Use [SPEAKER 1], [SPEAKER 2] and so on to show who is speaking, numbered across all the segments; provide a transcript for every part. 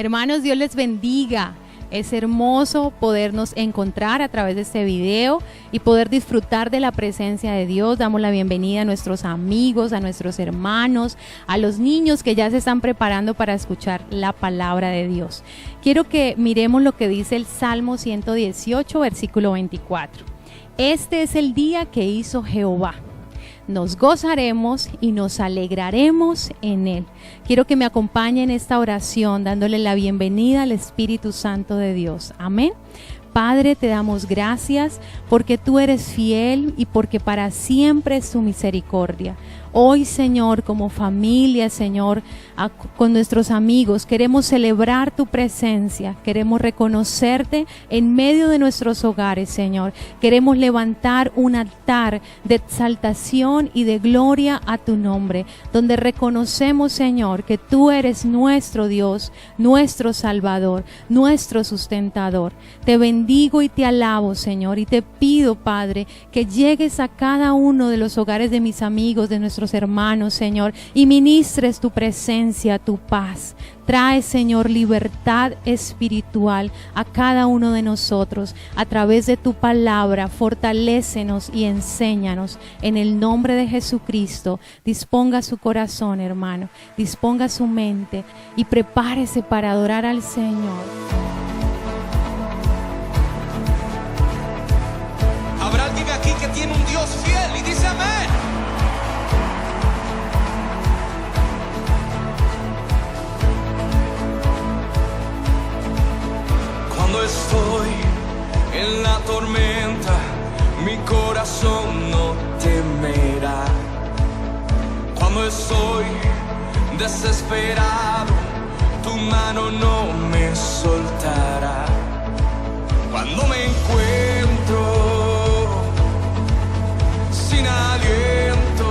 [SPEAKER 1] Hermanos, Dios les bendiga. Es hermoso podernos encontrar a través de este video y poder disfrutar de la presencia de Dios. Damos la bienvenida a nuestros amigos, a nuestros hermanos, a los niños que ya se están preparando para escuchar la palabra de Dios. Quiero que miremos lo que dice el Salmo 118, versículo 24. Este es el día que hizo Jehová. Nos gozaremos y nos alegraremos en él. Quiero que me acompañen en esta oración dándole la bienvenida al Espíritu Santo de Dios. Amén. Padre, te damos gracias porque tú eres fiel y porque para siempre es tu misericordia. Hoy, Señor, como familia, Señor, con nuestros amigos, queremos celebrar tu presencia, queremos reconocerte en medio de nuestros hogares, Señor. Queremos levantar un altar de exaltación y de gloria a tu nombre, donde reconocemos, Señor, que tú eres nuestro Dios, nuestro Salvador, nuestro sustentador. Te bendigo y te alabo, Señor, y te pido, Padre, que llegues a cada uno de los hogares de mis amigos, de nuestros hermanos, Señor, y ministres tu presencia, tu paz. Trae, Señor, libertad espiritual a cada uno de nosotros a través de tu palabra. Fortalécenos y enséñanos en el nombre de Jesucristo. Disponga su corazón, hermano, disponga su mente y prepárese para adorar al Señor.
[SPEAKER 2] Habrá alguien aquí que tiene un Dios fiel y dice amén. Cuando estoy en la tormenta, mi corazón no temerá. Cuando estoy desesperado, tu mano no me soltará. Cuando me encuentro sin aliento,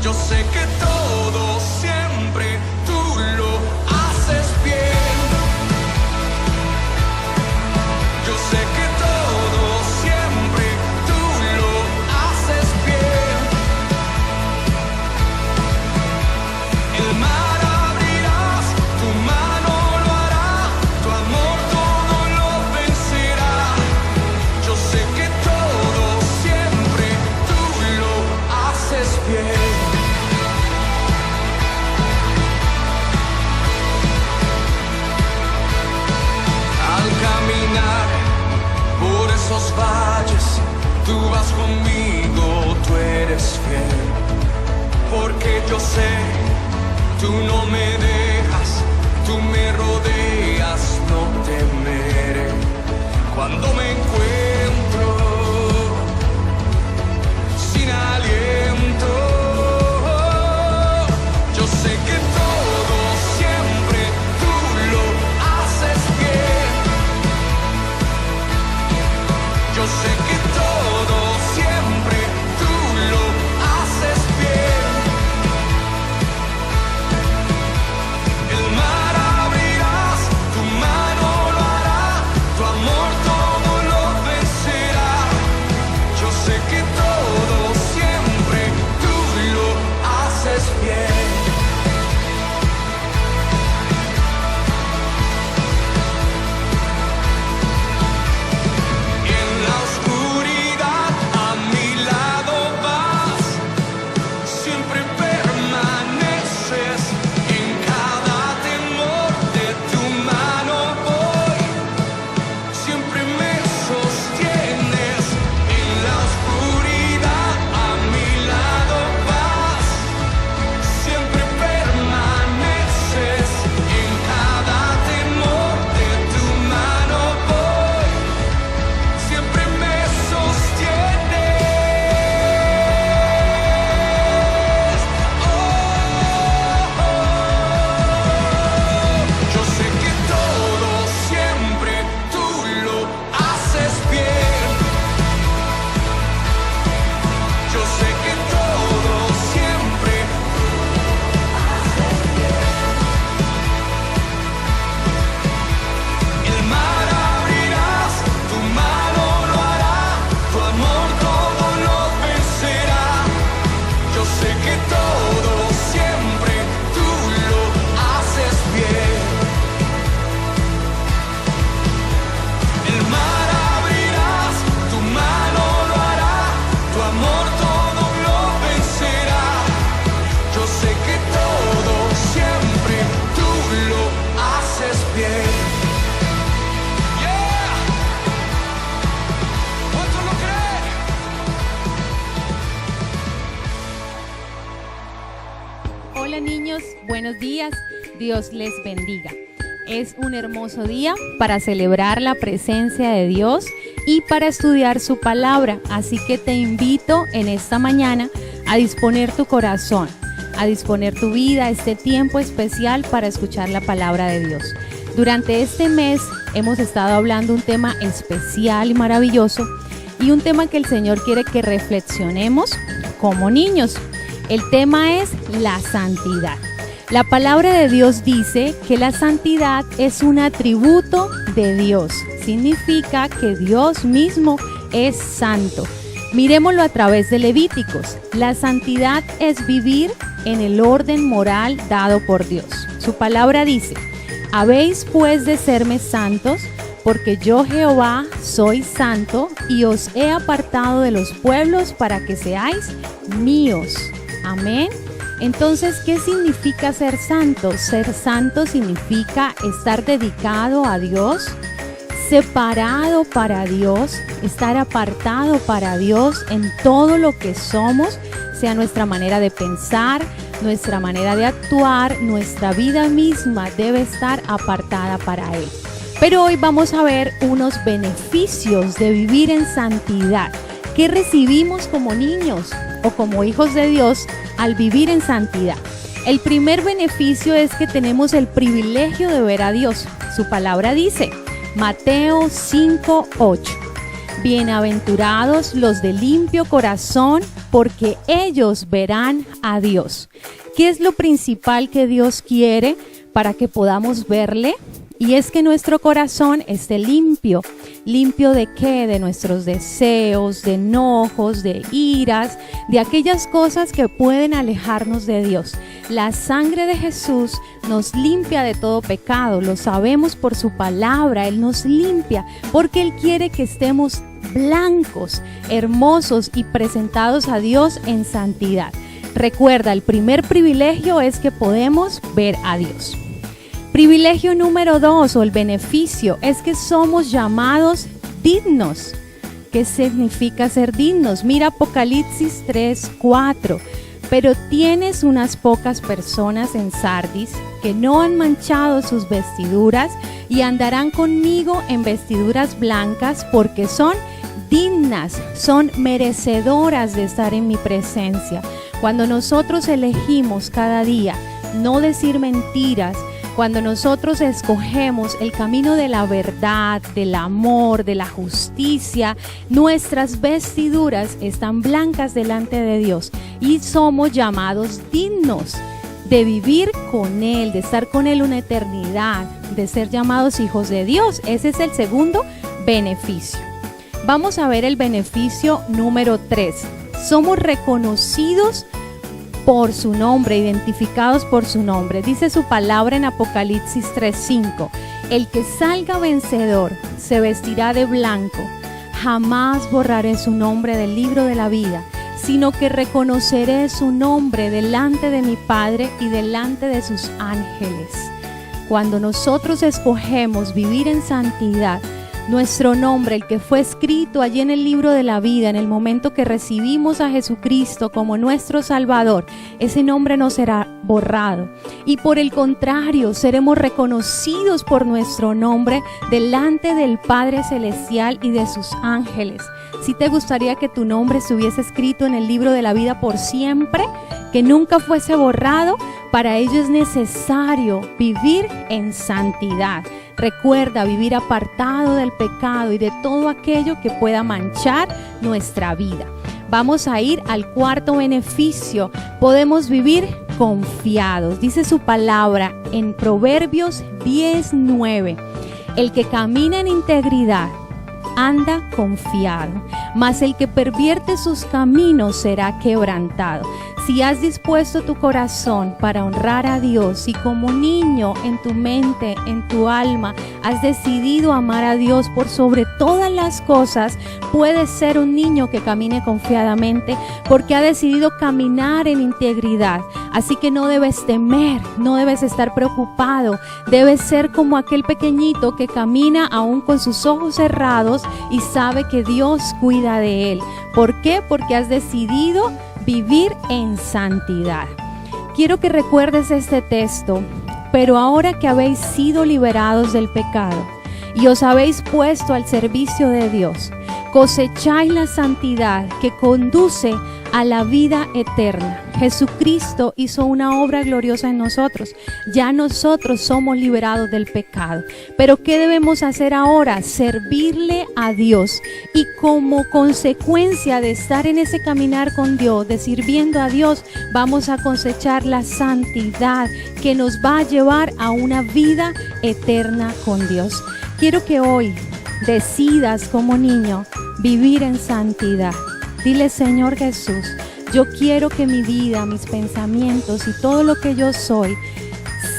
[SPEAKER 2] yo sé que todo siempre tú lo haces bien. Yo sé que todo siempre tú lo haces bien. El mar abrirás, tu mano lo hará, tu amor todo lo vencerá. Yo sé que todo siempre tú lo haces bien. Al caminar por esos valles, tú vas conmigo, tú eres fiel. Porque yo sé, tú no me dejas, tú me rodeas, no temeré. Cuando me encuentro sin aliento, yo sé que todo siempre tú lo haces bien. Yo sé que todo siempre tú lo haces bien. El mar abrirás, tu mano lo hará, tu amor todo lo vencerá.
[SPEAKER 1] Hola niños, buenos días, Dios les bendiga. Es un hermoso día para celebrar la presencia de Dios y para estudiar su palabra, así que te invito en esta mañana a disponer tu corazón, a disponer tu vida, este tiempo especial para escuchar la palabra de Dios. Durante este mes hemos estado hablando un tema especial y maravilloso y un tema que el Señor quiere que reflexionemos como niños. El tema es la santidad. La palabra de Dios dice que la santidad es un atributo de Dios. Significa que Dios mismo es santo. Mirémoslo a través de Levíticos. La santidad es vivir en el orden moral dado por Dios. Su palabra dice: habéis pues de serme santos, porque yo Jehová soy santo y os he apartado de los pueblos para que seáis míos. Amén. Entonces, ¿qué significa ser santo? Ser santo significa estar dedicado a Dios, separado para Dios, estar apartado para Dios en todo lo que somos, sea nuestra manera de pensar, nuestra manera de actuar, nuestra vida misma debe estar apartada para Él. Pero hoy vamos a ver unos beneficios de vivir en santidad. ¿Qué recibimos como niños o como hijos de Dios al vivir en santidad? El primer beneficio es que tenemos el privilegio de ver a Dios. Su palabra dice, Mateo 5:8, bienaventurados los de limpio corazón, porque ellos verán a Dios. ¿Qué es lo principal que Dios quiere para que podamos verle? Y es que nuestro corazón esté limpio. ¿Limpio de qué? De nuestros deseos, de enojos, de iras, de aquellas cosas que pueden alejarnos de Dios. La sangre de Jesús nos limpia de todo pecado, lo sabemos por su palabra. Él nos limpia porque Él quiere que estemos blancos, hermosos y presentados a Dios en santidad. Recuerda, el primer privilegio es que podemos ver a Dios. Privilegio número 2 o el beneficio es que somos llamados dignos. ¿Qué significa ser dignos? Mira Apocalipsis 3:4. Pero tienes unas pocas personas en Sardis que no han manchado sus vestiduras y andarán conmigo en vestiduras blancas porque son dignas, son merecedoras de estar en mi presencia. Cuando nosotros elegimos cada día no decir mentiras, cuando nosotros escogemos el camino de la verdad, del amor, de la justicia, nuestras vestiduras están blancas delante de Dios y somos llamados dignos de vivir con Él, de estar con Él una eternidad, de ser llamados hijos de Dios. Ese es el segundo beneficio. Vamos a ver el beneficio número 3. Somos reconocidos por su nombre, identificados por su nombre. Dice su palabra en Apocalipsis 3:5, el que salga vencedor se vestirá de blanco, jamás borraré su nombre del libro de la vida, sino que reconoceré su nombre delante de mi Padre y delante de sus ángeles. Cuando nosotros escogemos vivir en santidad, nuestro nombre, el que fue escrito allí en el libro de la vida, en el momento que recibimos a Jesucristo como nuestro Salvador, ese nombre no será borrado. Y por el contrario, seremos reconocidos por nuestro nombre delante del Padre Celestial y de sus ángeles. Si te gustaría que tu nombre estuviese escrito en el libro de la vida por siempre, que nunca fuese borrado, para ello es necesario vivir en santidad. Recuerda vivir apartado del pecado y de todo aquello que pueda manchar nuestra vida. Vamos a ir al cuarto beneficio. Podemos vivir confiados. Dice su palabra en Proverbios 10:9. El que camina en integridad anda confiado, mas el que pervierte sus caminos será quebrantado. Si has dispuesto tu corazón para honrar a Dios y como niño en tu mente, en tu alma, has decidido amar a Dios por sobre todas las cosas, puedes ser un niño que camine confiadamente porque ha decidido caminar en integridad. Así que no debes temer, no debes estar preocupado, debes ser como aquel pequeñito que camina aún con sus ojos cerrados y sabe que Dios cuida de él. ¿Por qué? Porque has decidido vivir en santidad. quiero que recuerdes este texto. Pero ahora que habéis sido liberados del pecado y os habéis puesto al servicio de Dios, cosecháis la santidad que conduce a la vida eterna. Jesucristo hizo una obra gloriosa en nosotros. Ya nosotros somos liberados del pecado. Pero ¿qué debemos hacer ahora? Servirle a Dios. Y como consecuencia de estar en ese caminar con Dios, de sirviendo a Dios, vamos a cosechar la santidad que nos va a llevar a una vida eterna con Dios. Quiero que hoy decidas como niño vivir en santidad. Dile: Señor Jesús, yo quiero que mi vida, mis pensamientos y todo lo que yo soy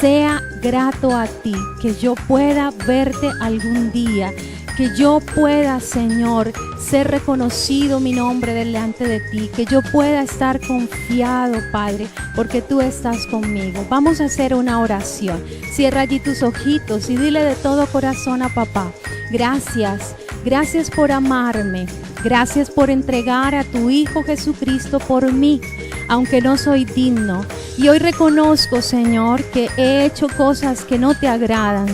[SPEAKER 1] sea grato a ti, que yo pueda verte algún día, que yo pueda, Señor, ser reconocido mi nombre delante de ti, que yo pueda estar confiado, Padre, porque tú estás conmigo. Vamos a hacer una oración. Cierra allí tus ojitos y dile de todo corazón a papá: gracias, gracias por amarme. Gracias por entregar a tu Hijo Jesucristo por mí, aunque no soy digno. Y hoy reconozco, Señor, que he hecho cosas que no te agradan,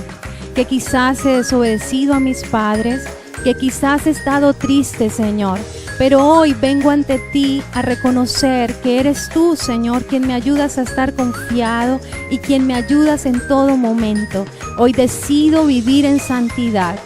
[SPEAKER 1] que quizás he desobedecido a mis padres, que quizás he estado triste, Señor. Pero hoy vengo ante ti a reconocer que eres tú, Señor, quien me ayudas a estar confiado y quien me ayudas en todo momento. Hoy decido vivir en santidad.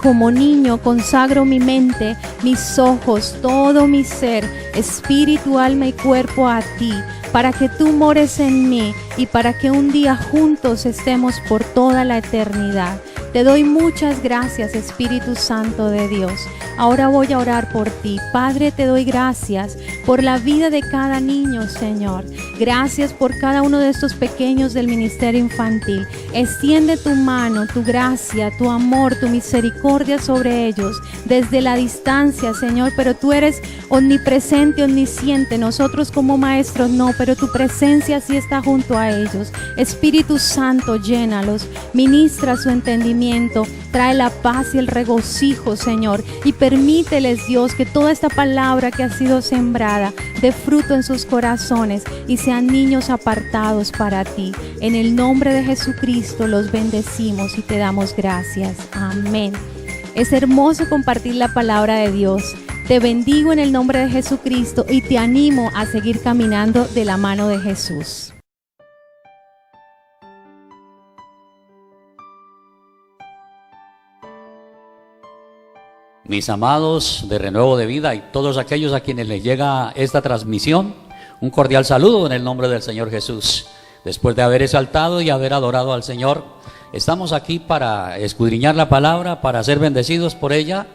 [SPEAKER 1] Como niño consagro mi mente, mis ojos, todo mi ser, espíritu, alma y cuerpo a ti, para que tú mores en mí y para que un día juntos estemos por toda la eternidad. Te doy muchas gracias, Espíritu Santo de Dios. Ahora voy a orar por ti. Padre, te doy gracias por la vida de cada niño, Señor. Gracias por cada uno de estos pequeños del ministerio infantil. Extiende tu mano, tu gracia, tu amor, tu misericordia sobre ellos desde la distancia, Señor. Pero tú eres omnipresente, omnisciente. Nosotros como maestros no, pero tu presencia sí está junto a ellos. Espíritu Santo, llénalos, ministra su entendimiento, trae la paz y el regocijo, Señor, y permíteles, Dios, que toda esta palabra que ha sido sembrada dé fruto en sus corazones y sean niños apartados para ti. En el nombre de Jesucristo los bendecimos y te damos gracias. Amén. Es hermoso compartir la palabra de Dios. Te bendigo en el nombre de Jesucristo y te animo a seguir caminando de la mano de Jesús.
[SPEAKER 3] Mis amados de Renuevo de Vida y todos aquellos a quienes les llega esta transmisión, un cordial saludo en el nombre del Señor Jesús. Después de haber exaltado y haber adorado al Señor, estamos aquí para escudriñar la palabra, para ser bendecidos por ella,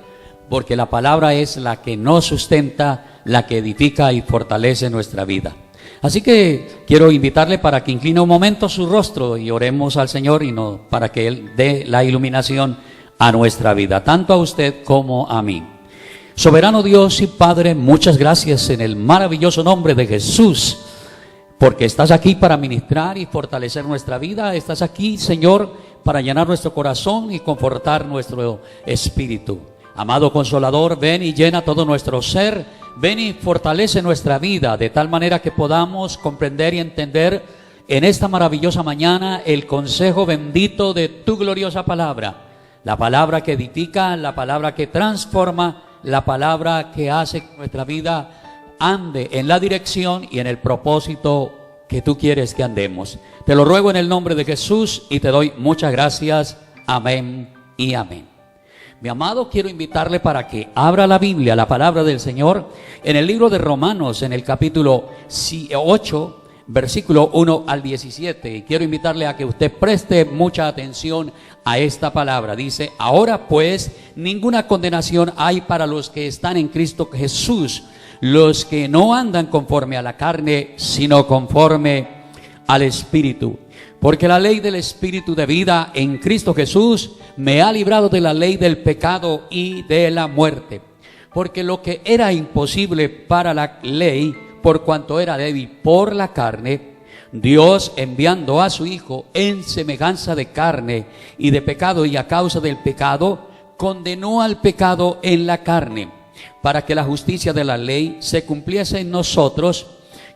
[SPEAKER 3] porque la palabra es la que nos sustenta, la que edifica y fortalece nuestra vida. Así que quiero invitarle para que incline un momento su rostro y oremos al Señor para que Él dé la iluminación a nuestra vida, tanto a usted como a mí. Soberano Dios y Padre, muchas gracias en el maravilloso nombre de Jesús, porque estás aquí para ministrar y fortalecer nuestra vida. Estás aquí, Señor, para llenar nuestro corazón y confortar nuestro espíritu. Amado Consolador, ven y llena todo nuestro ser, ven y fortalece nuestra vida, de tal manera que podamos comprender y entender en esta maravillosa mañana el consejo bendito de tu gloriosa palabra. La palabra que edifica, la palabra que transforma, la palabra que hace que nuestra vida ande en la dirección y en el propósito que tú quieres que andemos. Te lo ruego en el nombre de Jesús y te doy muchas gracias. Amén y amén. Mi amado, quiero invitarle para que abra la Biblia, la palabra del Señor, en el libro de Romanos, en el capítulo 8, versículo 1 al 17, y quiero invitarle a que usted preste mucha atención a esta palabra. Dice: ahora pues ninguna condenación hay para los que están en Cristo Jesús, los que no andan conforme a la carne, sino conforme al Espíritu. Porque la ley del Espíritu de vida en Cristo Jesús me ha librado de la ley del pecado y de la muerte. Porque lo que era imposible para la ley, por cuanto era débil por la carne, Dios, enviando a su Hijo en semejanza de carne y de pecado, y a causa del pecado, condenó al pecado en la carne, para que la justicia de la ley se cumpliese en nosotros,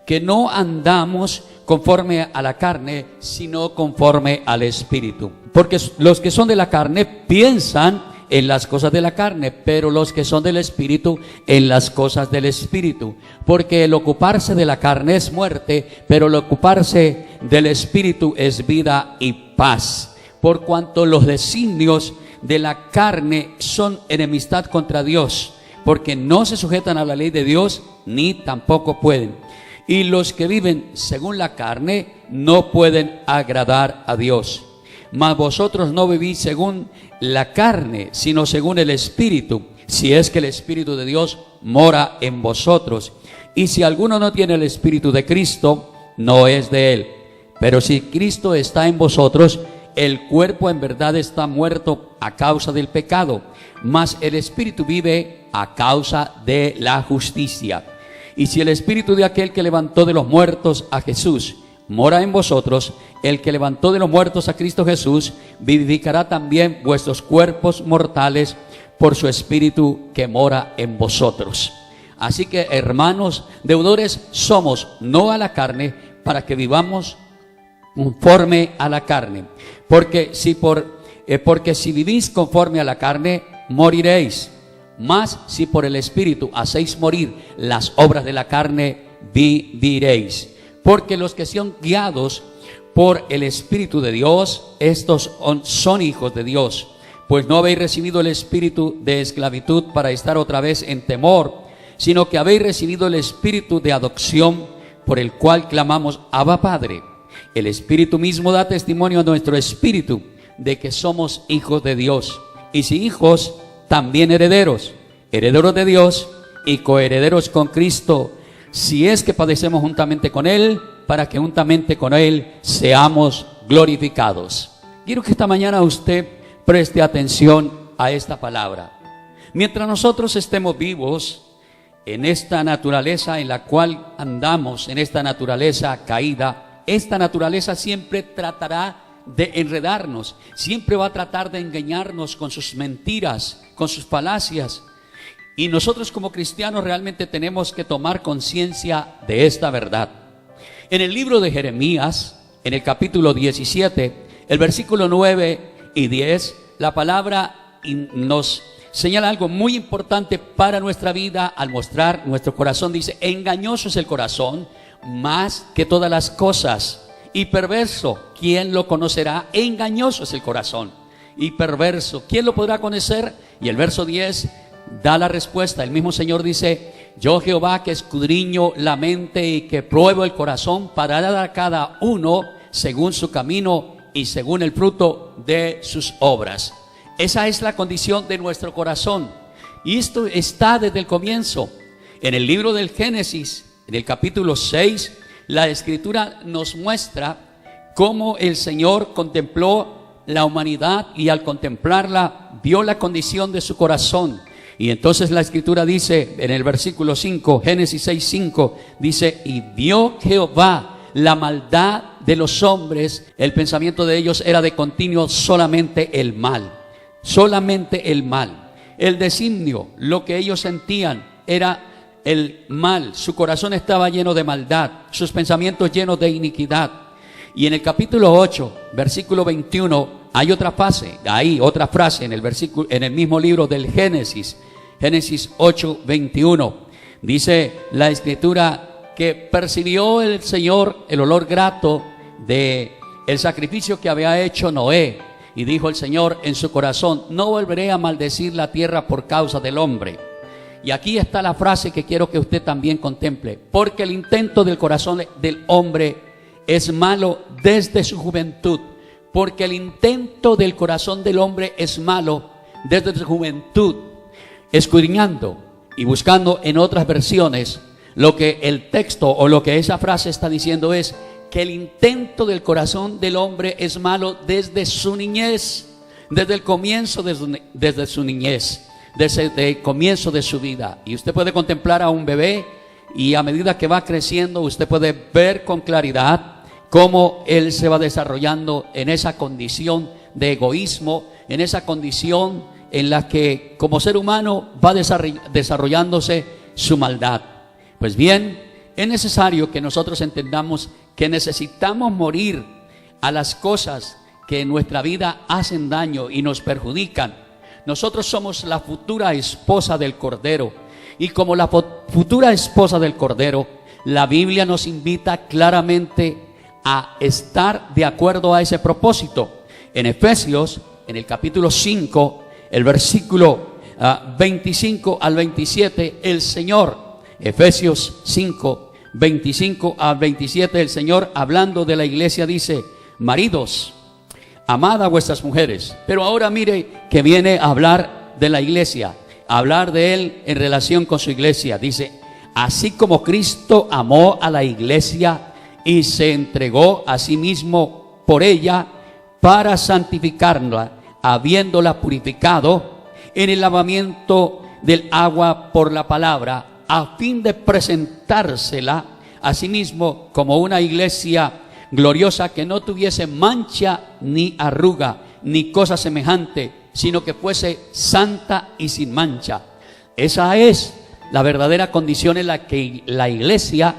[SPEAKER 3] que no andamos conforme a la carne, sino conforme al Espíritu. Porque los que son de la carne piensan en las cosas de la carne, pero los que son del Espíritu en las cosas del Espíritu. Porque el ocuparse de la carne es muerte, pero el ocuparse del Espíritu es vida y paz. Por cuanto los designios de la carne son enemistad contra Dios, porque no se sujetan a la ley de Dios, ni tampoco pueden. Y los que viven según la carne no pueden agradar a Dios. Mas vosotros no vivís según la carne, sino según el Espíritu, si es que el Espíritu de Dios mora en vosotros. Y si alguno no tiene el Espíritu de Cristo, no es de él. Pero si Cristo está en vosotros, el cuerpo en verdad está muerto a causa del pecado, mas el Espíritu vive a causa de la justicia. Y si el Espíritu de aquel que levantó de los muertos a Jesús mora en vosotros, el que levantó de los muertos a Cristo Jesús vivificará también vuestros cuerpos mortales por su Espíritu que mora en vosotros. Así que, hermanos, deudores somos, no a la carne, para que vivamos conforme a la carne. Porque si vivís conforme a la carne, moriréis. Mas si por el Espíritu hacéis morir las obras de la carne, viviréis. Porque los que son guiados por el Espíritu de Dios, estos son hijos de Dios. Pues no habéis recibido el espíritu de esclavitud para estar otra vez en temor, sino que habéis recibido el espíritu de adopción, por el cual clamamos, Abba, Padre. El Espíritu mismo da testimonio a nuestro espíritu de que somos hijos de Dios. Y si hijos, también herederos, herederos de Dios y coherederos con Cristo, si es que padecemos juntamente con Él, para que juntamente con Él seamos glorificados. Quiero que esta mañana usted preste atención a esta palabra. Mientras nosotros estemos vivos en esta naturaleza en la cual andamos, en esta naturaleza caída, esta naturaleza siempre tratará de enredarnos, siempre va a tratar de engañarnos con sus mentiras, con sus falacias. Y nosotros como cristianos realmente tenemos que tomar conciencia de esta verdad. En el libro de Jeremías, en el capítulo 17, el versículo 9 y 10, la palabra nos señala algo muy importante para nuestra vida al mostrar nuestro corazón. Dice, engañoso es el corazón más que todas las cosas, y perverso, ¿quién lo conocerá? Engañoso es el corazón y perverso, ¿quién lo podrá conocer? Y el verso 10 da la respuesta. El mismo Señor dice, yo Jehová que escudriño la mente y que pruebo el corazón para dar a cada uno según su camino y según el fruto de sus obras. Esa es la condición de nuestro corazón, y esto está desde el comienzo. En el libro del Génesis, en el capítulo 6, la Escritura nos muestra cómo el Señor contempló la humanidad, y al contemplarla vio la condición de su corazón. Y entonces la Escritura dice en el versículo 5, Génesis 6:5, dice, y vio Jehová la maldad de los hombres, el pensamiento de ellos era de continuo solamente el mal, solamente el mal. El designio, lo que ellos sentían era el mal, su corazón estaba lleno de maldad, sus pensamientos llenos de iniquidad. Y en el capítulo 8, versículo 21, hay otra frase en el mismo libro del Génesis, Génesis 8, 21. Dice la Escritura que percibió el Señor el olor grato de el sacrificio que había hecho Noé, y dijo el Señor en su corazón, no volveré a maldecir la tierra por causa del hombre. Y aquí está la frase que quiero que usted también contemple, porque el intento del corazón del hombre es malo desde su juventud. Porque el intento del corazón del hombre es malo desde su juventud. Escudriñando y buscando en otras versiones, lo que el texto o lo que esa frase está diciendo es que el intento del corazón del hombre es malo desde su niñez, desde el comienzo desde su niñez, desde el comienzo de su vida. Y usted puede contemplar a un bebé, y a medida que va creciendo usted puede ver con claridad cómo él se va desarrollando en esa condición de egoísmo, en esa condición en la que como ser humano va desarrollándose su maldad. Pues bien, es necesario que nosotros entendamos que necesitamos morir a las cosas que en nuestra vida hacen daño y nos perjudican. Nosotros somos la futura esposa del Cordero, y como la futura esposa del Cordero, la Biblia nos invita claramente a estar de acuerdo a ese propósito. En Efesios, en el capítulo 5, el versículo 25 al 27, el Señor, Efesios 5, 25 al 27, el Señor, hablando de la iglesia, dice: maridos, amad a vuestras mujeres. Pero ahora mire que viene a hablar de la iglesia, a hablar de Él en relación con su iglesia. Dice: así como Cristo amó a la iglesia y se entregó a sí mismo por ella para santificarla, habiéndola purificado en el lavamiento del agua por la palabra, a fin de presentársela a sí mismo como una iglesia gloriosa, que no tuviese mancha ni arruga ni cosa semejante, sino que fuese santa y sin mancha. Esa es la verdadera condición en la que la iglesia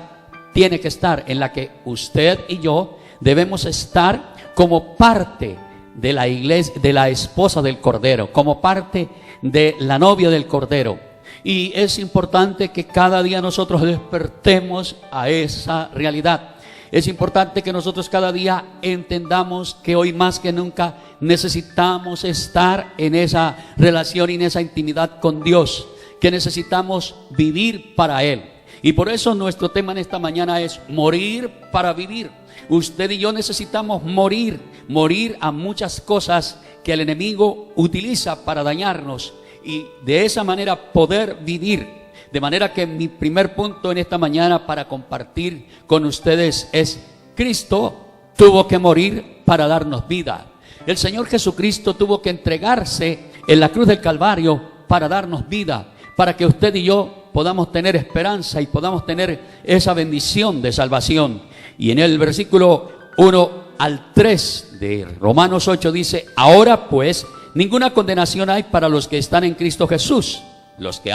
[SPEAKER 3] tiene que estar, en la que usted y yo debemos estar como parte de la iglesia, de la esposa del Cordero, como parte de la novia del Cordero. Y es importante que cada día nosotros despertemos a esa realidad. Es importante que nosotros cada día entendamos que hoy más que nunca necesitamos estar en esa relación y en esa intimidad con Dios, que necesitamos vivir para Él. Y por eso nuestro tema en esta mañana es morir para vivir. Usted y yo necesitamos morir a muchas cosas que el enemigo utiliza para dañarnos, y de esa manera poder vivir. De manera que mi primer punto en esta mañana para compartir con ustedes es: Cristo tuvo que morir para darnos vida. El Señor Jesucristo tuvo que entregarse en la cruz del Calvario para darnos vida, para que usted y yo podamos tener esperanza y podamos tener esa bendición de salvación. Y en el versículo 1 al 3 de Romanos 8 dice: ahora pues ninguna condenación hay para los que están en Cristo Jesús, los que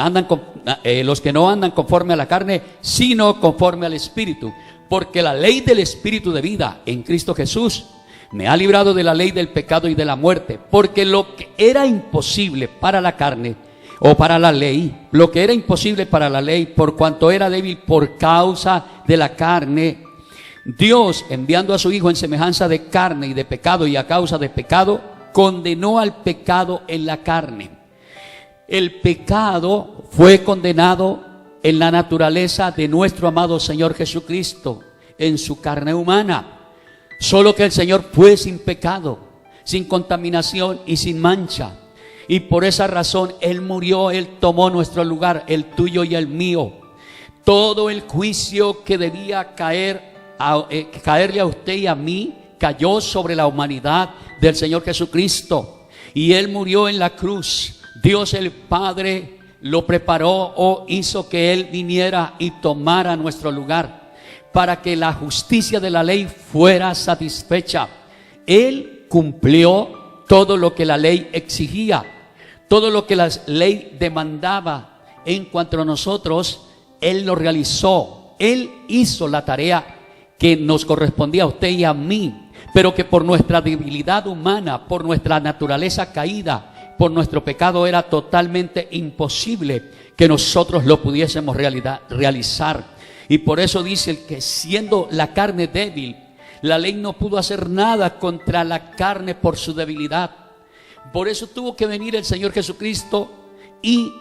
[SPEAKER 3] no andan conforme a la carne, sino conforme al Espíritu. Porque la ley del Espíritu de vida en Cristo Jesús me ha librado de la ley del pecado y de la muerte. Porque lo que era imposible para la carne, o para la ley, lo que era imposible para la ley, por cuanto era débil por causa de la carne, Dios, enviando a su Hijo en semejanza de carne y de pecado, y a causa de pecado, condenó al pecado en la carne. El pecado fue condenado en la naturaleza de nuestro amado Señor Jesucristo, en su carne humana. Solo que el Señor fue sin pecado, sin contaminación y sin mancha. Y por esa razón Él murió, Él tomó nuestro lugar, el tuyo y el mío. Todo el juicio que debía caerle a usted y a mí, cayó sobre la humanidad del Señor Jesucristo. Y Él murió en la cruz. Dios el Padre lo preparó o hizo que Él viniera y tomara nuestro lugar, para que la justicia de la ley fuera satisfecha. Él cumplió todo lo que la ley exigía, todo lo que la ley demandaba en cuanto a nosotros. Él lo realizó. Él hizo la tarea que nos correspondía a usted y a mí, pero que por nuestra debilidad humana, por nuestra naturaleza caída, por nuestro pecado, era totalmente imposible que nosotros lo pudiésemos realizar. Y por eso dice que siendo la carne débil, la ley no pudo hacer nada contra la carne por su debilidad. Por eso tuvo que venir el Señor Jesucristo y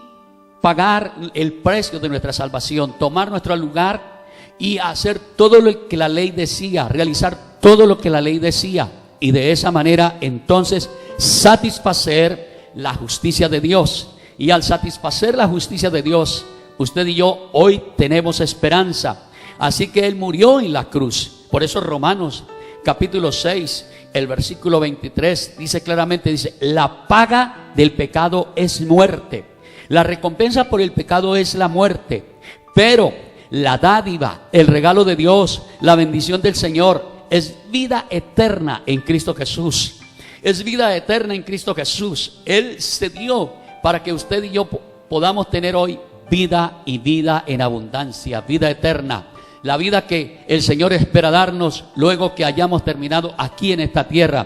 [SPEAKER 3] pagar el precio de nuestra salvación, tomar nuestro lugar y hacer todo lo que la ley decía, realizar todo lo que la ley decía, y de esa manera entonces satisfacer la justicia de Dios. Y al satisfacer la justicia de Dios, usted y yo hoy tenemos esperanza. Así que Él murió en la cruz. Por eso Romanos capítulo 6, el versículo 23 dice claramente, dice: la paga del pecado es muerte. La recompensa por el pecado es la muerte, pero la dádiva, el regalo de Dios, la bendición del Señor es vida eterna en Cristo Jesús. Es vida eterna en Cristo Jesús. Él se dio para que usted y yo podamos tener hoy vida, y vida en abundancia, vida eterna. la vida que el Señor espera darnos luego que hayamos terminado aquí en esta tierra.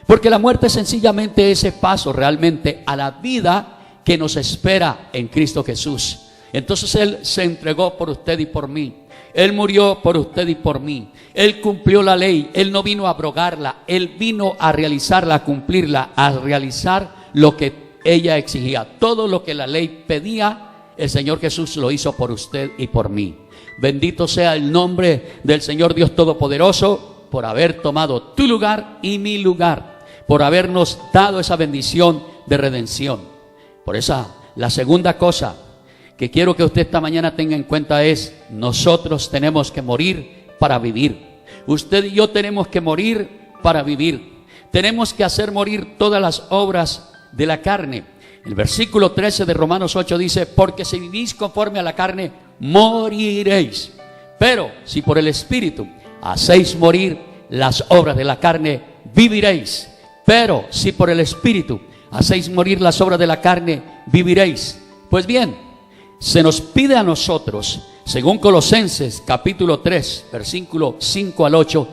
[SPEAKER 3] Porque la muerte es sencillamente ese paso realmente a la vida que nos espera en Cristo Jesús. Entonces Él se entregó por usted y por mí. Él murió por usted y por mí. Él cumplió la ley. Él no vino a abrogarla. Él vino a realizarla, a cumplirla, a realizar lo que ella exigía. Todo lo que la ley pedía, el Señor Jesús lo hizo por usted y por mí. Bendito sea el nombre del Señor Dios Todopoderoso por haber tomado tu lugar y mi lugar, por habernos dado esa bendición de redención. Por esa, la segunda cosa que quiero que usted esta mañana tenga en cuenta es: nosotros tenemos que morir para vivir. Usted y yo tenemos que morir para vivir. Tenemos que hacer morir todas las obras de la carne. El versículo 13 de Romanos 8 dice: porque si vivís conforme a la carne, moriréis. Pero si por el Espíritu hacéis morir las obras de la carne, viviréis. Pero si por el Espíritu hacéis morir las obras de la carne, viviréis. Pues bien, se nos pide a nosotros, según Colosenses capítulo 3, versículo 5 al 8,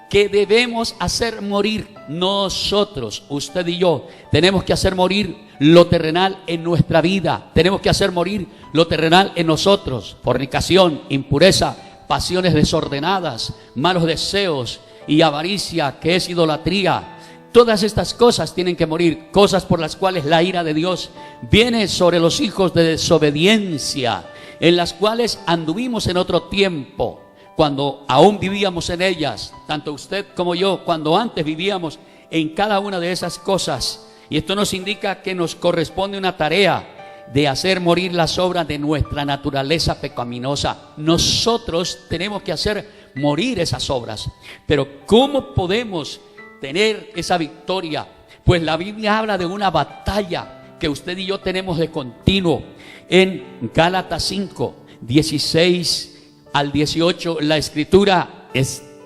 [SPEAKER 3] que debemos hacer morir nosotros, usted y yo. Tenemos que hacer morir lo terrenal en nuestra vida. Tenemos que hacer morir lo terrenal en nosotros: fornicación, impureza, pasiones desordenadas, malos deseos y avaricia, que es idolatría. Todas estas cosas tienen que morir, cosas por las cuales la ira de Dios viene sobre los hijos de desobediencia, en las cuales anduvimos en otro tiempo, cuando aún vivíamos en ellas, tanto usted como yo, cuando antes vivíamos en cada una de esas cosas. Y esto nos indica que nos corresponde una tarea de hacer morir las obras de nuestra naturaleza pecaminosa. Nosotros tenemos que hacer morir esas obras. Pero ¿cómo podemos tener esa victoria? Pues la Biblia habla de una batalla que usted y yo tenemos de continuo. En Gálatas 5, 16 al 18, la Escritura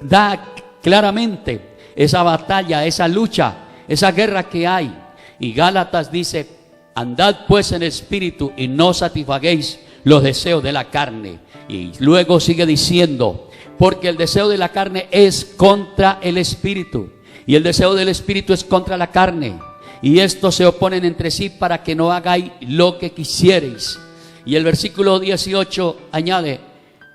[SPEAKER 3] da claramente esa batalla, esa lucha, esa guerra que hay. Y Gálatas dice: andad pues en espíritu y no satisfaguéis los deseos de la carne. Y luego sigue diciendo: porque el deseo de la carne es contra el espíritu, y el deseo del espíritu es contra la carne, y estos se oponen entre sí para que no hagáis lo que quisiereis. Y el versículo 18 añade: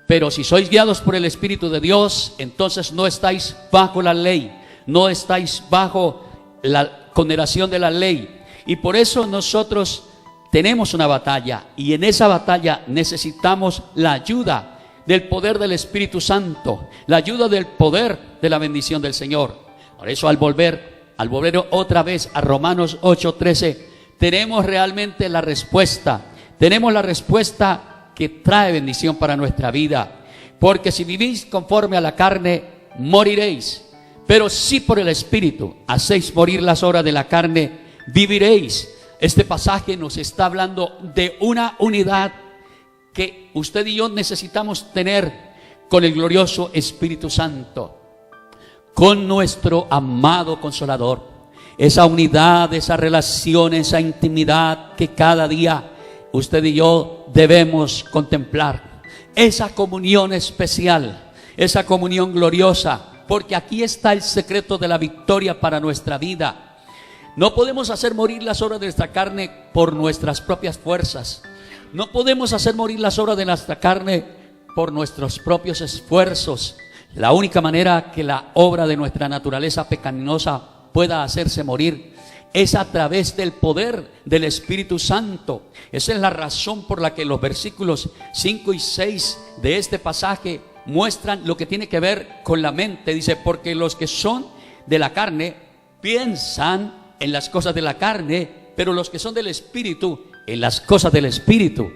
[SPEAKER 3] pero si sois guiados por el Espíritu de Dios, entonces no estáis bajo la ley, no estáis bajo la condenación de la ley. Y por eso nosotros tenemos una batalla, y en esa batalla necesitamos la ayuda del poder del Espíritu Santo, la ayuda del poder de la bendición del Señor. Por eso al volver otra vez a Romanos 8:13, tenemos realmente la respuesta. Tenemos la respuesta que trae bendición para nuestra vida. Porque si vivís conforme a la carne, moriréis. Pero si por el Espíritu hacéis morir las obras de la carne, viviréis. Este pasaje nos está hablando de una unidad que usted y yo necesitamos tener con el glorioso Espíritu Santo, con nuestro amado Consolador. Esa unidad, esa relación, esa intimidad que cada día usted y yo debemos contemplar. Esa comunión especial, esa comunión gloriosa, porque aquí está el secreto de la victoria para nuestra vida. No podemos hacer morir las obras de nuestra carne por nuestras propias fuerzas. No podemos hacer morir las obras de nuestra carne por nuestros propios esfuerzos. La única manera que la obra de nuestra naturaleza pecaminosa pueda hacerse morir es a través del poder del Espíritu Santo. Esa es la razón por la que los versículos 5 y 6 de este pasaje muestran lo que tiene que ver con la mente. Dice: porque los que son de la carne piensan en las cosas de la carne, pero los que son del Espíritu en las cosas del Espíritu.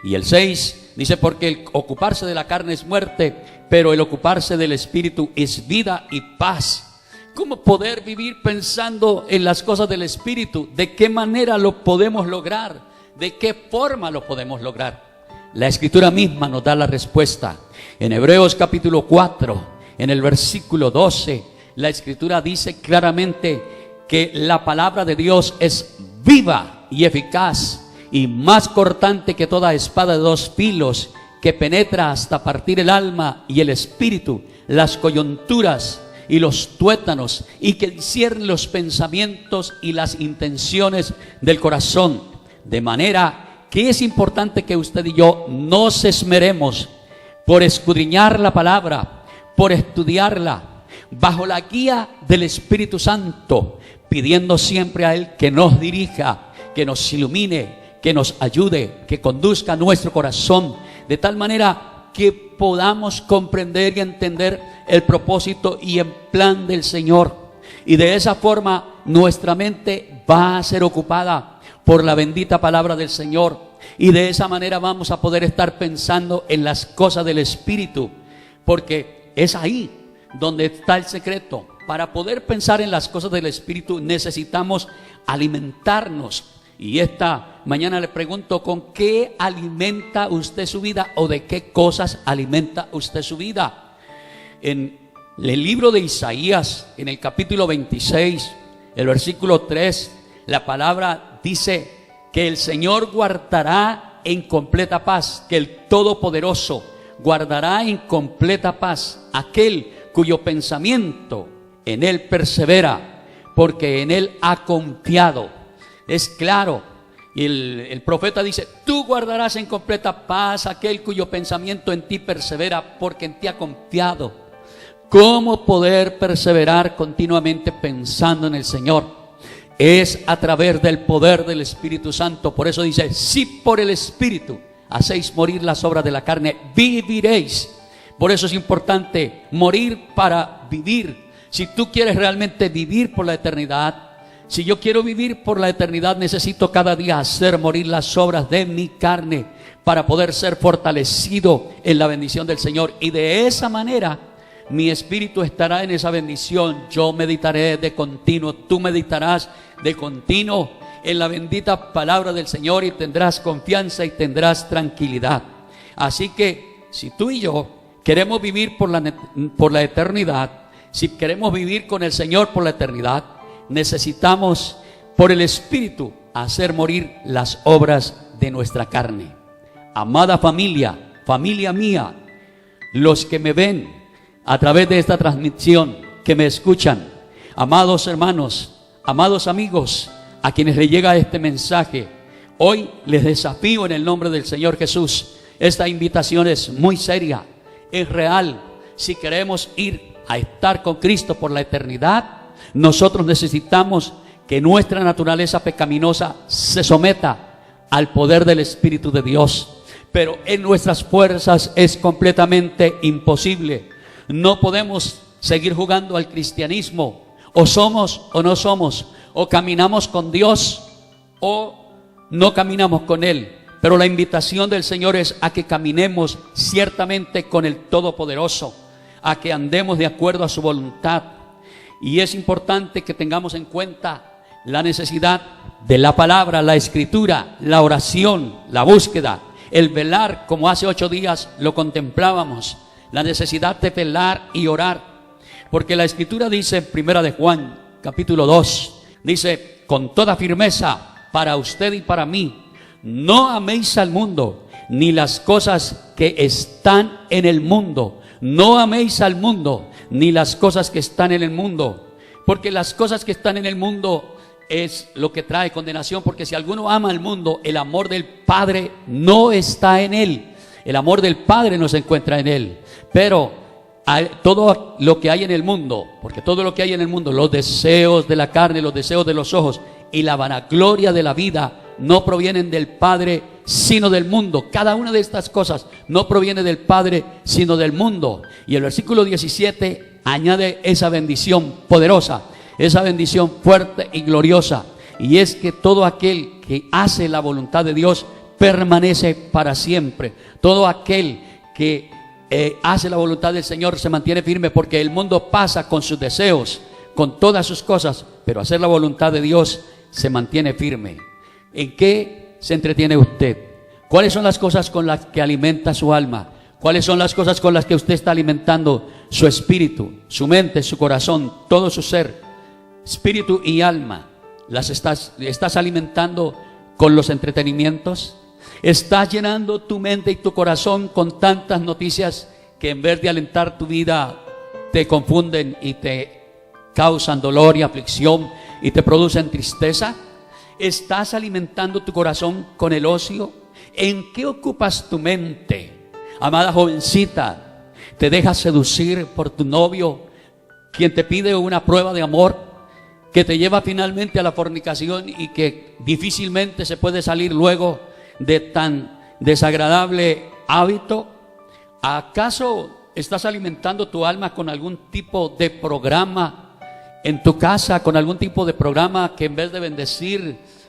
[SPEAKER 3] Y el 6 dice: porque el ocuparse de la carne es muerte, pero el ocuparse del Espíritu es vida y paz. ¿Cómo poder vivir pensando en las cosas del Espíritu? ¿De qué manera lo podemos lograr? ¿De qué forma lo podemos lograr? La Escritura misma nos da la respuesta. En Hebreos capítulo 4, en el versículo 12, la Escritura dice claramente que la palabra de Dios es viva y eficaz, y más cortante que toda espada de dos filos, que penetra hasta partir el alma y el espíritu, las coyunturas y los tuétanos, y que discierne los pensamientos y las intenciones del corazón. De manera que es importante que usted y yo nos esmeremos por escudriñar la palabra, por estudiarla, bajo la guía del Espíritu Santo, pidiendo siempre a Él que nos dirija, que nos ilumine, que nos ayude, que conduzca nuestro corazón, de tal manera que podamos comprender y entender el propósito y el plan del Señor. Y de esa forma nuestra mente va a ser ocupada por la bendita palabra del Señor. Y de esa manera vamos a poder estar pensando en las cosas del Espíritu, porque es ahí donde está el secreto. Para poder pensar en las cosas del Espíritu necesitamos alimentarnos. Y esta mañana le pregunto, ¿con qué alimenta usted su vida o de qué cosas alimenta usted su vida? En el libro de Isaías, en el capítulo 26, el versículo 3, la palabra dice que el Señor guardará en completa paz, que el Todopoderoso guardará en completa paz aquel cuyo pensamiento en Él persevera, porque en Él ha confiado. Es claro, y el profeta dice, tú guardarás en completa paz aquel cuyo pensamiento en ti persevera, porque en ti ha confiado. ¿Cómo poder perseverar continuamente pensando en el Señor? Es a través del poder del Espíritu Santo. Por eso dice, si por el Espíritu hacéis morir las obras de la carne, viviréis. Por eso es importante morir para vivir. Si tú quieres realmente vivir por la eternidad, si yo quiero vivir por la eternidad, necesito cada día hacer morir las obras de mi carne para poder ser fortalecido en la bendición del Señor. Y de esa manera mi espíritu estará en esa bendición. Yo meditaré de continuo, tú meditarás de continuo en la bendita palabra del Señor y tendrás confianza y tendrás tranquilidad. Así que si tú y yo queremos vivir por la eternidad, si queremos vivir con el Señor por la eternidad, necesitamos por el Espíritu hacer morir las obras de nuestra carne. Amada familia, familia mía, los que me ven a través de esta transmisión, que me escuchan, amados hermanos, amados amigos, a quienes les llega este mensaje, hoy les desafío en el nombre del Señor Jesús. Esta invitación es muy seria, es real. Si queremos ir a estar con Cristo por la eternidad, nosotros necesitamos que nuestra naturaleza pecaminosa se someta al poder del Espíritu de Dios. Pero en nuestras fuerzas es completamente imposible. No podemos seguir jugando al cristianismo. O somos o no somos. O caminamos con Dios o no caminamos con Él. Pero la invitación del Señor es a que caminemos ciertamente con el Todopoderoso, a que andemos de acuerdo a su voluntad. Y es importante que tengamos en cuenta la necesidad de la palabra, la escritura, la oración, la búsqueda, el velar, como hace 8 días lo contemplábamos, la necesidad de velar y orar. Porque la escritura dice en Primera de Juan, capítulo 2, dice, con toda firmeza, para usted y para mí, no améis al mundo, ni las cosas que están en el mundo. No améis al mundo, ni las cosas que están en el mundo, porque las cosas que están en el mundo es lo que trae condenación. Porque si alguno ama al mundo, el amor del Padre no está en él. El amor del Padre no se encuentra en él. Pero todo lo que hay en el mundo, porque todo lo que hay en el mundo, los deseos de la carne, los deseos de los ojos y la vanagloria de la vida, no provienen del Padre, sino del mundo. Cada una de estas cosas no proviene del Padre, sino del mundo. Y el versículo 17 añade esa bendición poderosa, esa bendición fuerte y gloriosa. Y es que todo aquel que hace la voluntad de Dios permanece para siempre. Todo aquel que hace la voluntad del Señor se mantiene firme, porque el mundo pasa con sus deseos, con todas sus cosas, pero hacer la voluntad de Dios se mantiene firme. ¿En qué se entretiene usted? ¿Cuáles son las cosas con las que alimenta su alma? ¿Cuáles son las cosas con las que usted está alimentando su espíritu, su mente, su corazón, todo su ser, espíritu y alma? ¿Estás alimentando con los entretenimientos? Estás llenando tu mente y tu corazón con tantas noticias que en vez de alentar tu vida te confunden y te causan dolor y aflicción y te producen tristeza. ¿Estás alimentando tu corazón con el ocio? ¿En qué ocupas tu mente? Amada jovencita, ¿te dejas seducir por tu novio, quien te pide una prueba de amor que te lleva finalmente a la fornicación y que difícilmente se puede salir luego de tan desagradable hábito? ¿Acaso estás alimentando tu alma con algún tipo de programa en tu casa, con algún tipo de programa que en vez de bendecir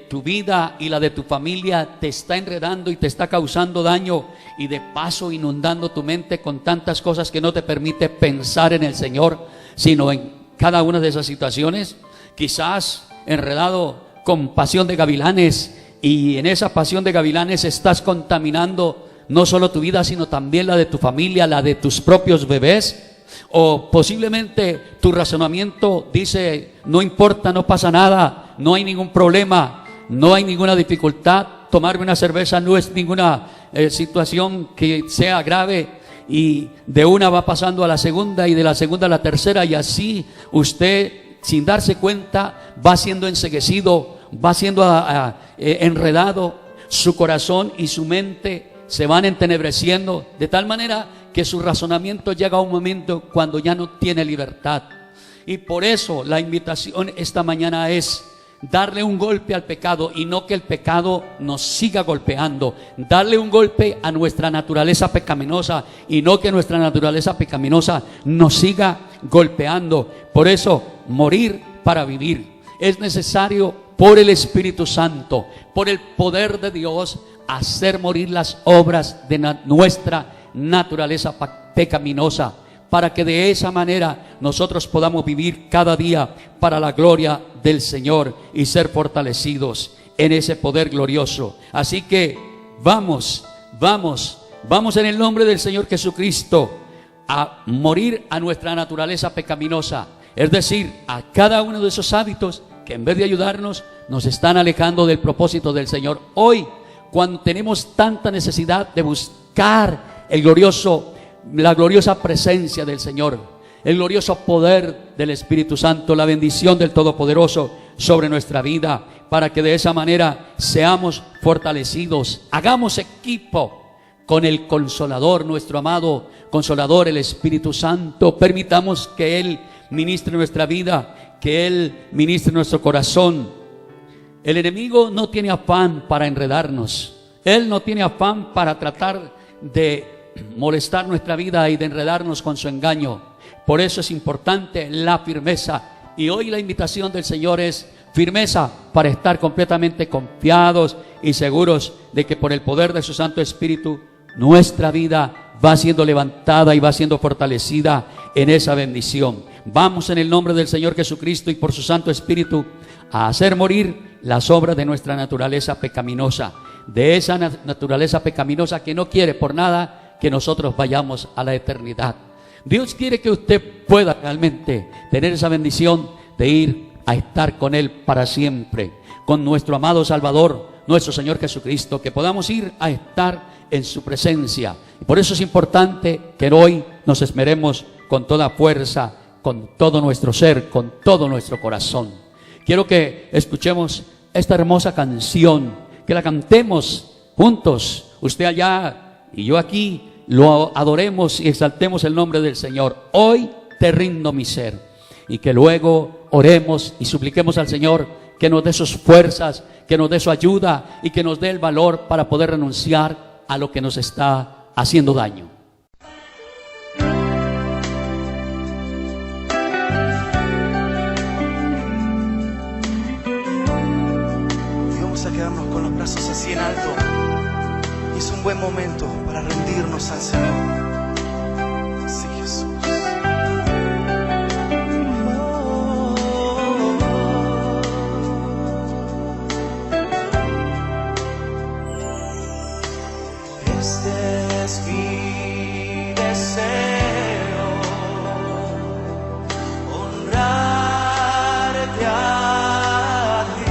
[SPEAKER 3] tu vida y la de tu familia te está enredando y te está causando daño, y de paso inundando tu mente con tantas cosas que no te permite pensar en el Señor, sino en cada una de esas situaciones? Quizás enredado con pasión de gavilanes, y en esa pasión de gavilanes estás contaminando no solo tu vida, sino también la de tu familia, la de tus propios bebés. O posiblemente tu razonamiento dice: no importa, no pasa nada, no hay ningún problema, no hay ninguna dificultad, tomarme una cerveza no es ninguna situación que sea grave, y de una va pasando a la segunda y de la segunda a la tercera, y así usted, sin darse cuenta, va siendo enceguecido, va siendo enredado. Su corazón y su mente se van entenebreciendo de tal manera que su razonamiento llega a un momento cuando ya no tiene libertad. Y por eso la invitación esta mañana es darle un golpe al pecado, y no que el pecado nos siga golpeando. Darle un golpe a nuestra naturaleza pecaminosa, y no que nuestra naturaleza pecaminosa nos siga golpeando. Por eso, morir para vivir. Es necesario, por el Espíritu Santo, por el poder de Dios, hacer morir las obras de nuestra naturaleza pecaminosa, para que de esa manera nosotros podamos vivir cada día para la gloria del Señor y ser fortalecidos en ese poder glorioso. Así que vamos en el nombre del Señor Jesucristo a morir a nuestra naturaleza pecaminosa, es decir, a cada uno de esos hábitos que en vez de ayudarnos nos están alejando del propósito del Señor. Hoy, cuando tenemos tanta necesidad de buscar la gloriosa presencia del Señor, el glorioso poder del Espíritu Santo, la bendición del Todopoderoso sobre nuestra vida, para que de esa manera seamos fortalecidos. Hagamos equipo con el Consolador, nuestro amado Consolador, el Espíritu Santo. Permitamos que Él ministre nuestra vida, que Él ministre nuestro corazón. El enemigo no tiene afán para enredarnos. Él no tiene afán para tratar de molestar nuestra vida y de enredarnos con su engaño. Por eso es importante la firmeza, y hoy la invitación del Señor es firmeza para estar completamente confiados y seguros de que por el poder de su Santo Espíritu nuestra vida va siendo levantada y va siendo fortalecida en esa bendición. Vamos en el nombre del Señor Jesucristo y por su Santo Espíritu a hacer morir las obras de nuestra naturaleza pecaminosa, de esa naturaleza pecaminosa que no quiere por nada que nosotros vayamos a la eternidad. Dios quiere que usted pueda realmente tener esa bendición de ir a estar con Él para siempre, con nuestro amado Salvador, nuestro Señor Jesucristo, que podamos ir a estar en su presencia. Y por eso es importante que hoy nos esmeremos con toda fuerza, con todo nuestro ser, con todo nuestro corazón. Quiero que escuchemos esta hermosa canción, que la cantemos juntos, usted allá y yo aquí, lo adoremos y exaltemos el nombre del Señor. Hoy te rindo mi ser, y que luego oremos y supliquemos al Señor que nos dé sus fuerzas, que nos dé su ayuda y que nos dé el valor para poder renunciar a lo que nos está haciendo daño.
[SPEAKER 4] Y vamos a quedarnos con los brazos así en alto. Es un buen momento para rendirnos al Señor. Sí, Jesús. Este es mi deseo, honrarte a ti.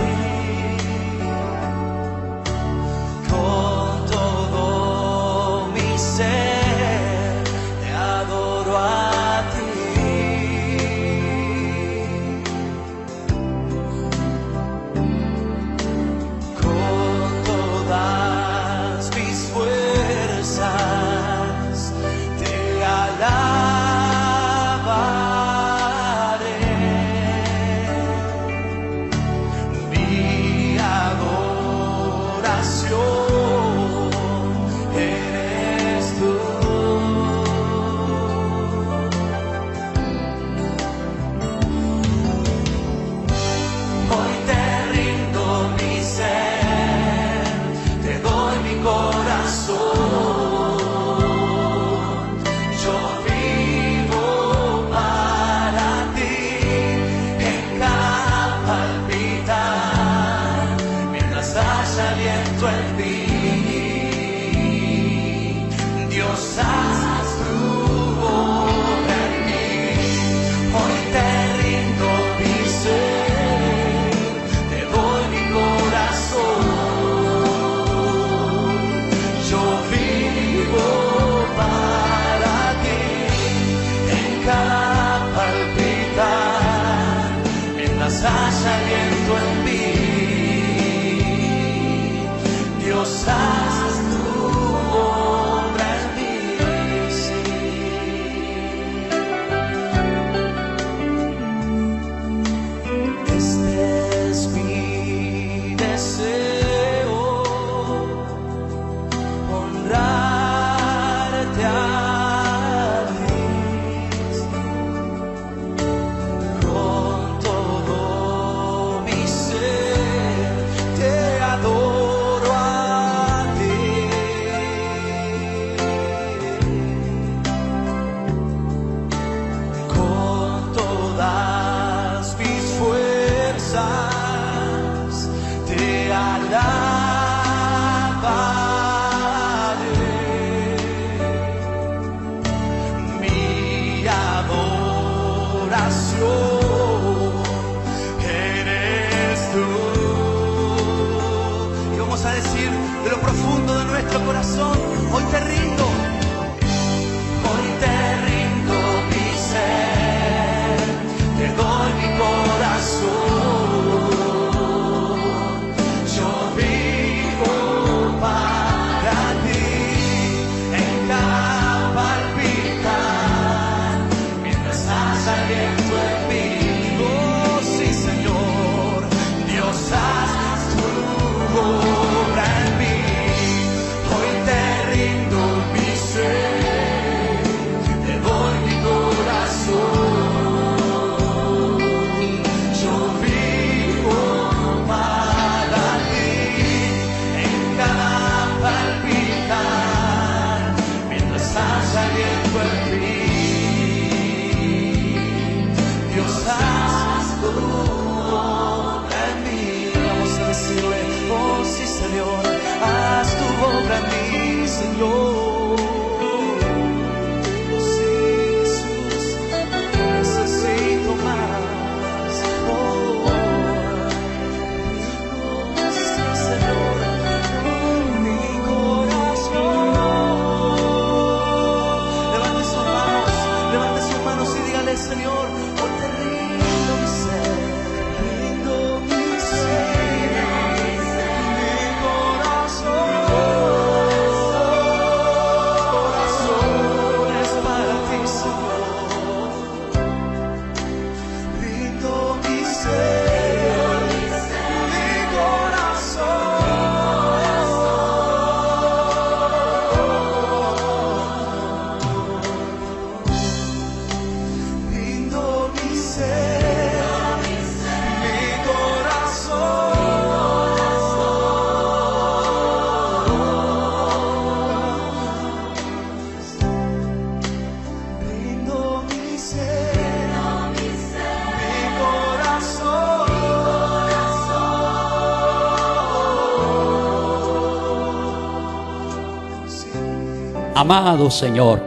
[SPEAKER 3] Amado Señor,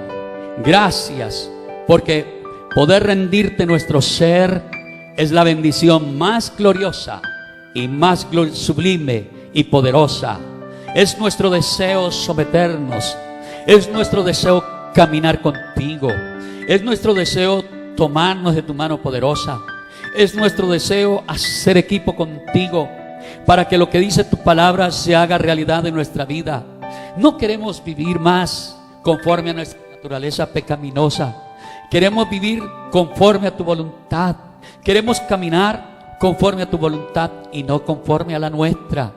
[SPEAKER 3] gracias porque poder rendirte nuestro ser es la bendición más gloriosa y más sublime y poderosa. Es nuestro deseo someternos, es nuestro deseo caminar contigo, es nuestro deseo tomarnos de tu mano poderosa, es nuestro deseo hacer equipo contigo para que lo que dice tu palabra se haga realidad en nuestra vida. No queremos vivir más conforme a nuestra naturaleza pecaminosa, queremos vivir conforme a tu voluntad, queremos caminar conforme a tu voluntad y no conforme a la nuestra.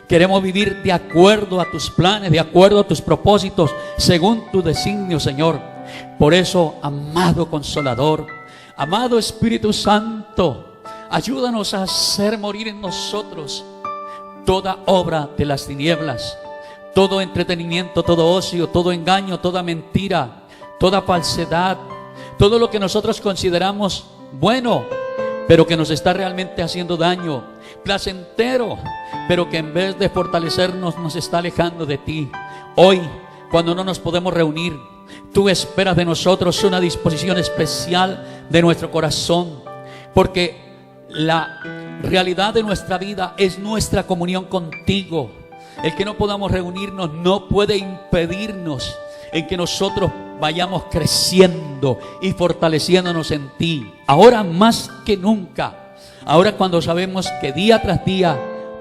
[SPEAKER 3] Queremos vivir de acuerdo a tus planes, de acuerdo a tus propósitos, según tu designio, Señor. Por eso, amado Consolador, amado Espíritu Santo, ayúdanos a hacer morir en nosotros toda obra de las tinieblas, todo entretenimiento, todo ocio, todo engaño, toda mentira, toda falsedad, todo lo que nosotros consideramos bueno, pero que nos está realmente haciendo daño, placentero, pero que en vez de fortalecernos nos está alejando de ti. Hoy, cuando no nos podemos reunir, tú esperas de nosotros una disposición especial de nuestro corazón, porque la realidad de nuestra vida es nuestra comunión contigo. El que no podamos reunirnos no puede impedirnos en que nosotros vayamos creciendo y fortaleciéndonos en ti. Ahora más que nunca, ahora cuando sabemos que día tras día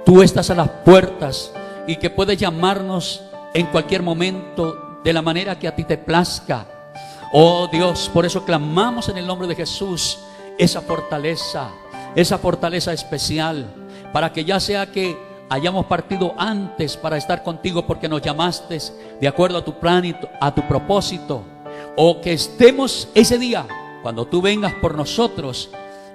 [SPEAKER 3] tú estás a las puertas y que puedes llamarnos en cualquier momento de la manera que a ti te plazca. Oh Dios, por eso clamamos en el nombre de Jesús esa fortaleza especial, para que ya sea que hayamos partido antes para estar contigo porque nos llamaste de acuerdo a tu plan y a tu propósito, o que estemos ese día cuando tú vengas por nosotros,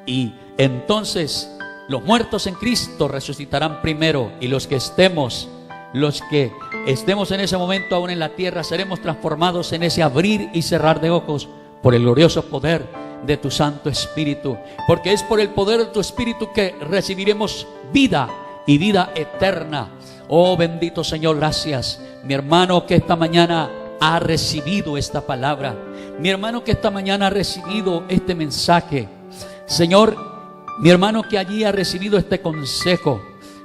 [SPEAKER 3] y entonces los muertos en Cristo resucitarán primero, y los que estemos en ese momento aún en la tierra seremos transformados en ese abrir y cerrar de ojos por el glorioso poder de tu Santo Espíritu, porque es por el poder de tu Espíritu que recibiremos vida y vida eterna. Oh bendito Señor, gracias. Mi hermano que esta mañana ha recibido esta palabra, mi hermano que esta mañana ha recibido este mensaje, Señor, mi hermano que allí ha recibido este consejo,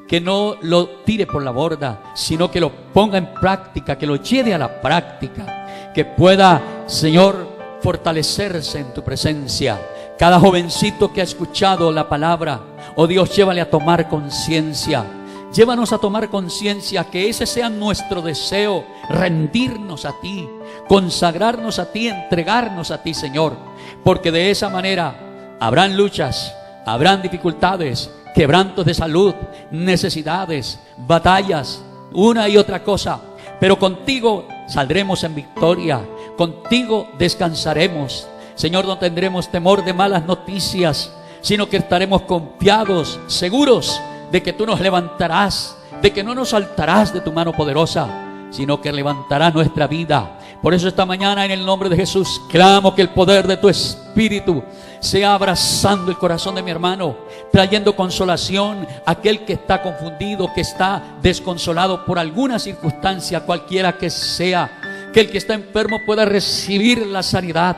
[SPEAKER 3] que no lo tire por la borda, sino que lo ponga en práctica, que lo lleve a la práctica, que pueda, Señor, fortalecerse en tu presencia. Cada jovencito que ha escuchado la palabra, oh Dios, llévale a tomar conciencia. Llévanos a tomar conciencia, que ese sea nuestro deseo, rendirnos a ti, consagrarnos a ti, entregarnos a ti, Señor, porque de esa manera habrán luchas, habrán dificultades, quebrantos de salud, necesidades, batallas, una y otra cosa, pero contigo saldremos en victoria, contigo descansaremos, Señor. No tendremos temor de malas noticias, sino que estaremos confiados, seguros de que tú nos levantarás, de que no nos saltarás de tu mano poderosa, sino que levantarás nuestra vida. Por eso esta mañana, en el nombre de Jesús, clamo que el poder de tu Espíritu sea abrazando el corazón de mi hermano, trayendo consolación a aquel que está confundido, que está desconsolado por alguna circunstancia, cualquiera que sea. Que el que está enfermo pueda recibir la sanidad,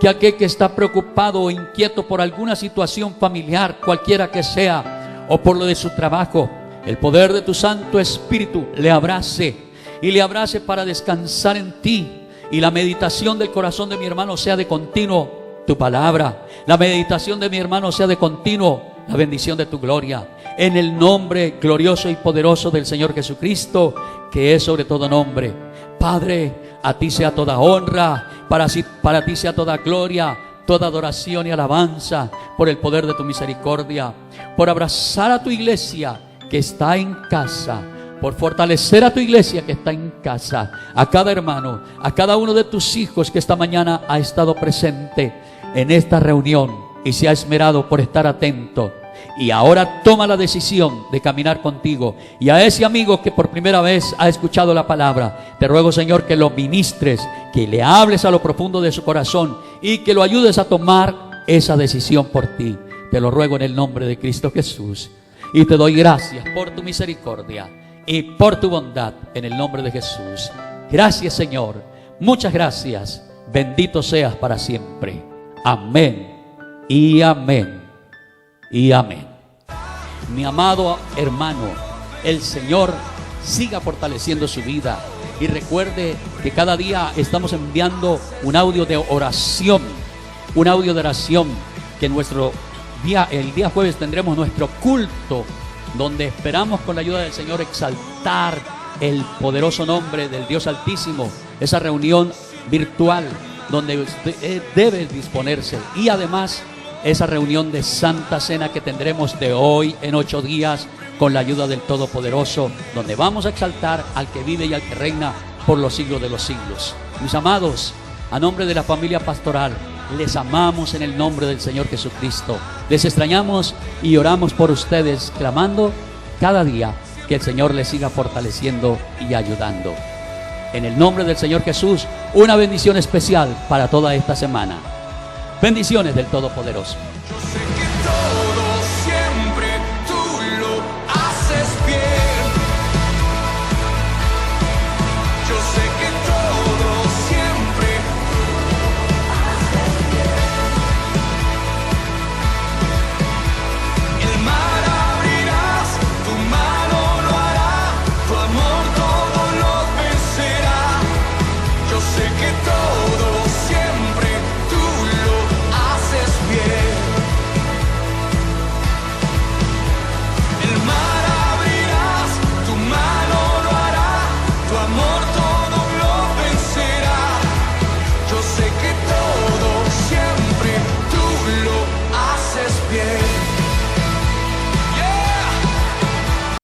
[SPEAKER 3] que aquel que está preocupado o inquieto por alguna situación familiar, cualquiera que sea, o por lo de su trabajo, el poder de tu Santo Espíritu le abrace, y le abrace para descansar en ti, y la meditación del corazón de mi hermano sea de continuo tu palabra, la meditación de mi hermano sea de continuo la bendición de tu gloria, en el nombre glorioso y poderoso del Señor Jesucristo, que es sobre todo nombre. Padre, a ti sea toda honra, para ti sea toda gloria, toda adoración y alabanza, por el poder de tu misericordia, por abrazar a tu iglesia que está en casa, por fortalecer a tu iglesia que está en casa, a cada hermano, a cada uno de tus hijos que esta mañana ha estado presente en esta reunión y se ha esmerado por estar atento. Y ahora toma la decisión de caminar contigo. Y a ese amigo que por primera vez ha escuchado la palabra, te ruego, Señor, que lo ministres, que le hables a lo profundo de su corazón y que lo ayudes a tomar esa decisión por ti. Te lo ruego en el nombre de Cristo Jesús. Y te doy gracias por tu misericordia y por tu bondad en el nombre de Jesús. Gracias, Señor, Muchas gracias. Bendito seas para siempre. Amén y amén y amén. Mi amado hermano, el Señor siga fortaleciendo su vida. Y recuerde que cada día estamos enviando un audio de oración. Un audio de oración que el día jueves tendremos nuestro culto, donde esperamos con la ayuda del Señor exaltar el poderoso nombre del Dios Altísimo. Esa reunión virtual donde usted debe disponerse. Y además esa reunión de Santa Cena que tendremos de hoy en 8 días con la ayuda del Todopoderoso, donde vamos a exaltar al que vive y al que reina por los siglos de los siglos. Mis amados, a nombre de la familia pastoral, les amamos en el nombre del Señor Jesucristo. Les extrañamos y oramos por ustedes, clamando cada día que el Señor les siga fortaleciendo y ayudando. En el nombre del Señor Jesús, una bendición especial para toda esta semana. Bendiciones del Todopoderoso.